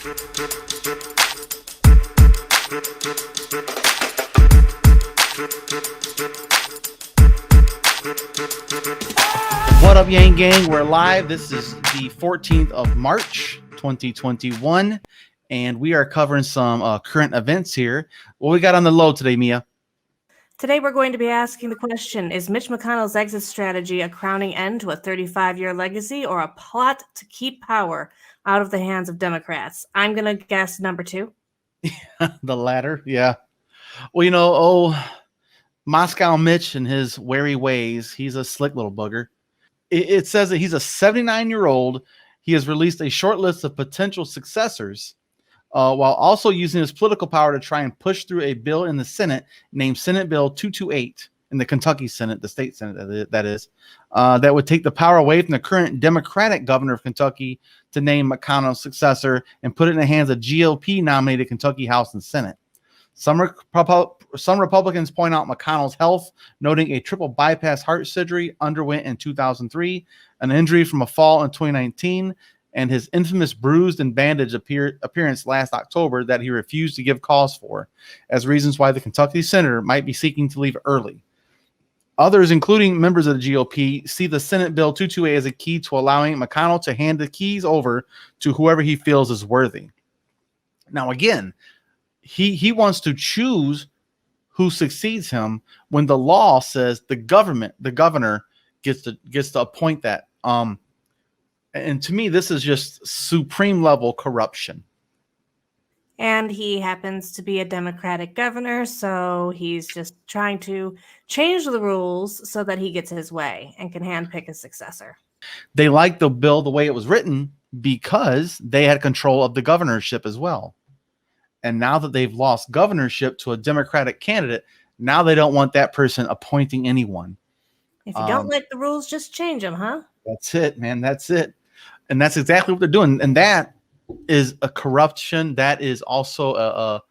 What up, Yang Gang? We're live. This is the 14th of March, 2021, and we are covering some current events here. What we got on the low today, Mia? Today, we're going to be asking the question, is Mitch McConnell's exit strategy a crowning end to a 35-year legacy or a plot to keep power out of the hands of Democrats? I'm going to guess number two. The latter, yeah. Well, Moscow Mitch and his wary ways, he's a slick little bugger. It says that he's a 79-year-old. He has released a short list of potential successors while also using his political power to try and push through a bill in the Senate named Senate Bill 228 in the Kentucky Senate, the state Senate, that is, that would take the power away from the current Democratic governor of Kentucky to name McConnell's successor and put it in the hands of GOP-nominated Kentucky House and Senate. Some Republicans point out McConnell's health, noting a triple bypass heart surgery underwent in 2003, an injury from a fall in 2019, and his infamous bruised and bandaged appearance last October that he refused to give cause for as reasons why the Kentucky senator might be seeking to leave early. Others, including members of the GOP, see the Senate Bill 228 as a key to allowing McConnell to hand the keys over to whoever he feels is worthy. Now, again, he wants to choose who succeeds him when the law says the governor gets to appoint that. And to me, this is just supreme level corruption. And he happens to be a Democratic governor, so he's just trying to change the rules so that he gets his way and can handpick his successor. They like the bill the way it was written because they had control of the governorship as well. And now that they've lost governorship to a Democratic candidate, now they don't want that person appointing anyone. If you don't like the rules, just change them, huh? That's it, man. That's it. And that's exactly what they're doing. And that is a corruption. That is also a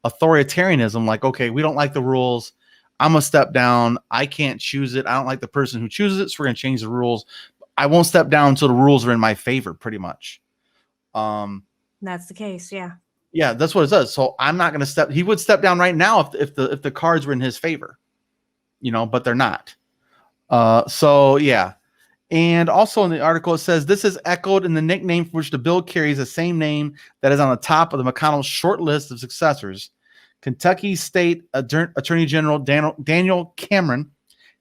authoritarianism. Like, okay, we don't like the rules. I'm going to step down. I can't choose it. I don't like the person who chooses it. So we're going to change the rules. I won't step down until the rules are in my favor, pretty much. That's the case. Yeah. Yeah, that's what it does. So I'm not going to step. He would step down right now if the cards were in his favor, but they're not. So yeah. And also in the article, it says this is echoed in the nickname for which the bill carries the same name that is on the top of the McConnell's short list of successors. Kentucky State Attorney General Daniel Cameron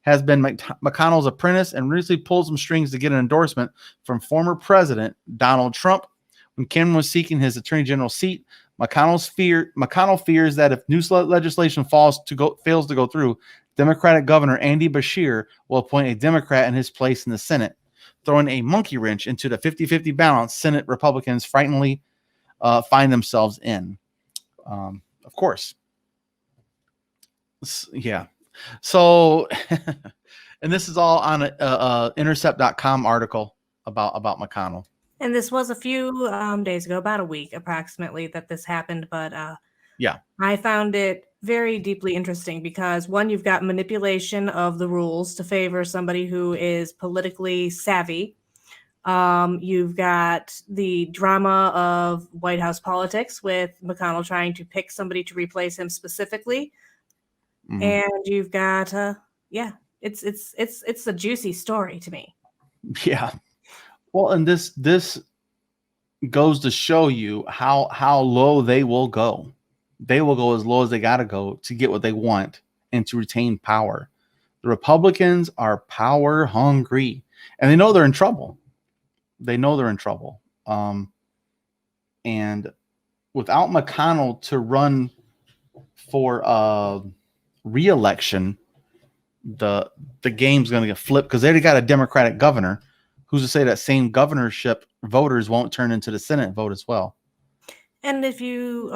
has been McConnell's apprentice and recently pulled some strings to get an endorsement from former President Donald Trump. When Cameron was seeking his attorney general seat, McConnell fears that if new legislation fails to go through, Democratic Governor Andy Beshear will appoint a Democrat in his place in the Senate, throwing a monkey wrench into the 50-50 balance Senate Republicans frighteningly find themselves in. Of course. Yeah. So, and this is all on a Intercept.com article about McConnell. And this was a few days ago, about a week approximately, that this happened. But yeah, I found it very deeply interesting because, one, you've got manipulation of the rules to favor somebody who is politically savvy. You've got the drama of White House politics with McConnell trying to pick somebody to replace him specifically. Mm-hmm. And you've got, it's a juicy story to me. Yeah. Well, and this goes to show you how low they will go. They will go as low as they got to go to get what they want and to retain power. The Republicans are power hungry, and they know they're in trouble. And without McConnell to run for re-election, the game's going to get flipped because they already got a Democratic governor. Who's to say that same governorship voters won't turn into the Senate vote as well? And if you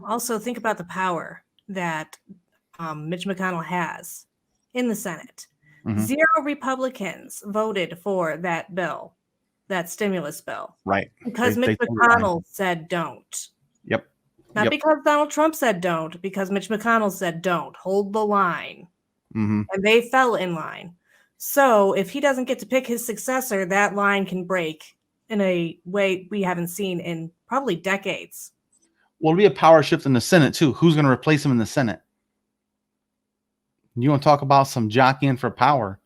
also think about the power that Mitch McConnell has in the Senate, mm-hmm. 0 Republicans voted for that bill, that stimulus bill. Right. Because Mitch McConnell said don't. Yep. Not because Donald Trump said don't, because Mitch McConnell said don't. Hold the line. Mm-hmm. And they fell in line. So if he doesn't get to pick his successor, that line can break in a way we haven't seen in probably decades. Will be a power shift in the Senate too. Who's going to replace him in the Senate? You want to talk about some jockeying for power?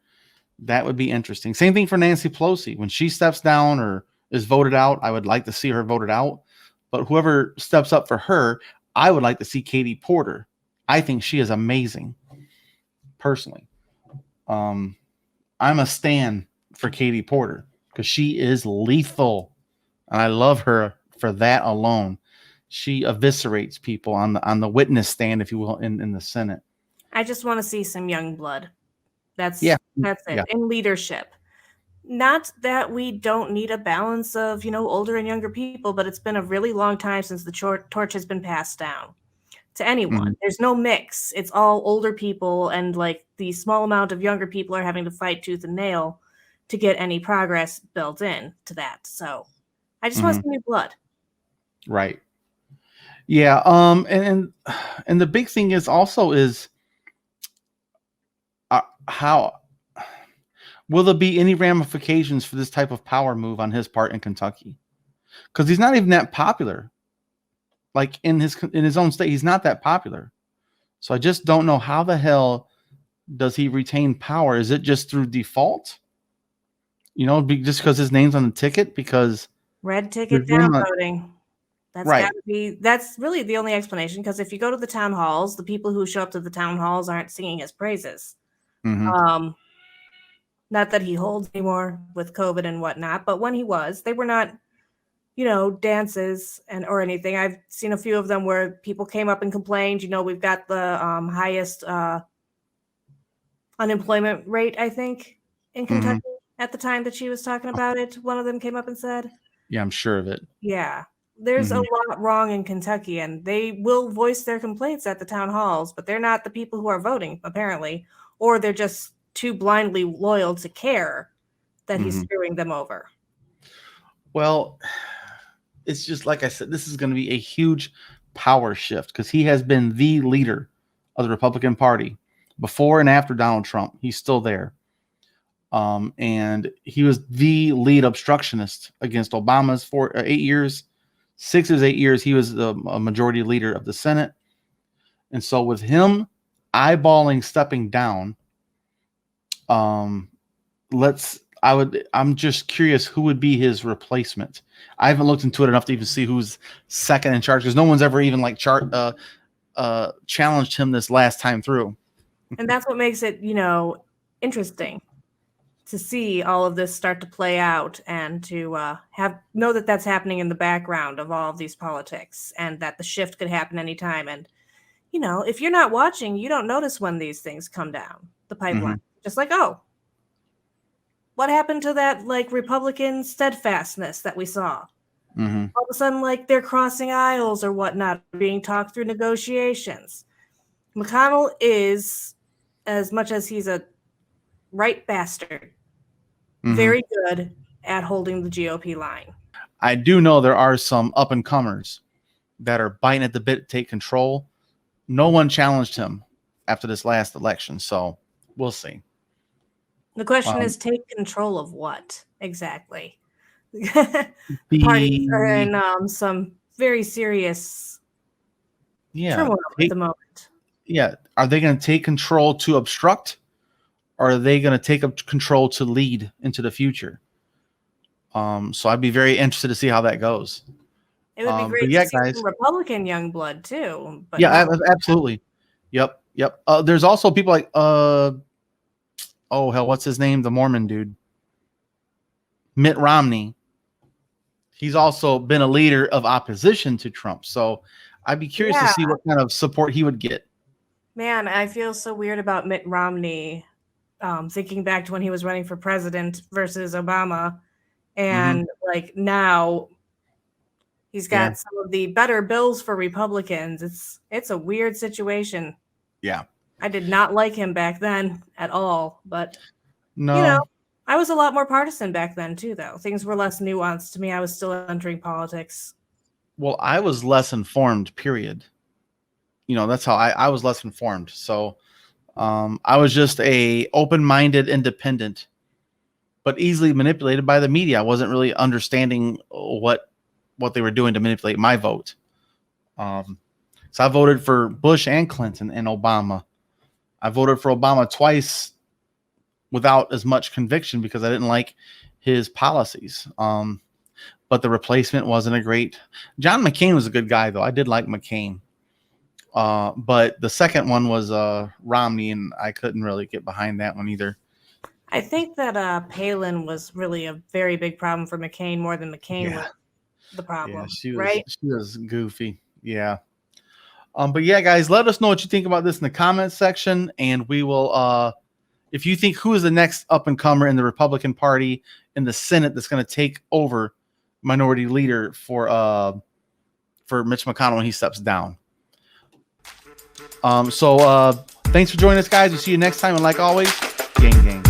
That would be interesting. Same thing for Nancy Pelosi. When she steps down or is voted out, I would like to see her voted out. But whoever steps up for her, I would like to see Katie Porter. I think she is amazing, personally. I'm a stan for Katie Porter because she is lethal, and I love her for that alone. She eviscerates people on the witness stand, if you will, in the Senate. I just want to see some young blood. That's it. Yeah. In leadership. Not that we don't need a balance of, older and younger people, but it's been a really long time since the torch has been passed down to anyone. Mhm. There's no mix. It's all older people, and like the small amount of younger people are having to fight tooth and nail to get any progress built in to that. So I just want some new blood. Right. Yeah. And the big thing is also how will there be any ramifications for this type of power move on his part in Kentucky? Because he's not even that popular. Like in his own state, he's not that popular. So I just don't know how the hell does he retain power? Is it just through default? Just because his name's on the ticket? Because red ticket down voting. That's really the only explanation, because if you go to the town halls, the people who show up to the town halls aren't singing his praises. Not that he holds anymore with COVID and whatnot, but when he was, they were not, dances or anything. I've seen a few of them where people came up and complained, we've got the highest unemployment rate, I think, in Kentucky at the time that she was talking about it. One of them came up and said, yeah, I'm sure of it. Yeah. There's a lot wrong in Kentucky, and they will voice their complaints at the town halls, but they're not the people who are voting, apparently, or they're just too blindly loyal to care that he's screwing them over. Well, it's just like I said, this is going to be a huge power shift because he has been the leader of the Republican Party before and after Donald Trump. He's still there. And he was the lead obstructionist against Obama's 8 years. 6 of his 8 years, he was a majority leader of the Senate. And so with him eyeballing stepping down, I'm just curious who would be his replacement. I haven't looked into it enough to even see who's second in charge, because no one's ever even challenged him this last time through. And that's what makes it, interesting to see all of this start to play out, and to know that that's happening in the background of all of these politics, and that the shift could happen anytime. And, if you're not watching, you don't notice when these things come down the pipeline. Just like, oh, what happened to that Republican steadfastness that we saw? All of a sudden, they're crossing aisles or whatnot, being talked through negotiations. McConnell is, as much as he's a right bastard, very good at holding the GOP line. I do know there are some up and comers that are biting at the bit to take control. No one challenged him after this last election, so we'll see. The question is, take control of what exactly? Parties are in some very serious turmoil at the moment. Yeah, are they going to take control to obstruct? Or are they going to take up control to lead into the future? So I'd be very interested to see how that goes. It would be great to see some Republican young blood too. But absolutely. Yep. There's also people like what's his name? The Mormon dude, Mitt Romney. He's also been a leader of opposition to Trump. So I'd be curious to see what kind of support he would get. Man, I feel so weird about Mitt Romney. Thinking back to when he was running for president versus Obama, and now he's got some of the better bills for Republicans. It's a weird situation. Yeah, I did not like him back then at all, but no, I was a lot more partisan back then too, though. Things were less nuanced to me. I was still entering politics. Well, I was less informed, period. That's how I was less informed. So I was just a open-minded independent but easily manipulated by the media. I wasn't really understanding what they were doing to manipulate my vote. So I voted for Bush and Clinton and Obama. I voted for Obama twice without as much conviction because I didn't like his policies. But the replacement wasn't a great. John McCain was a good guy, though. I did like McCain. But the second one was Romney, and I couldn't really get behind that one either. I think that Palin was really a very big problem for McCain, more than McCain was the problem. Yeah, she was goofy. Yeah. But yeah, guys, let us know what you think about this in the comments section, and we will. If you think who is the next up and comer in the Republican Party in the Senate that's going to take over minority leader for Mitch McConnell when he steps down. So thanks for joining us, guys. We'll see you next time, and like always, gang.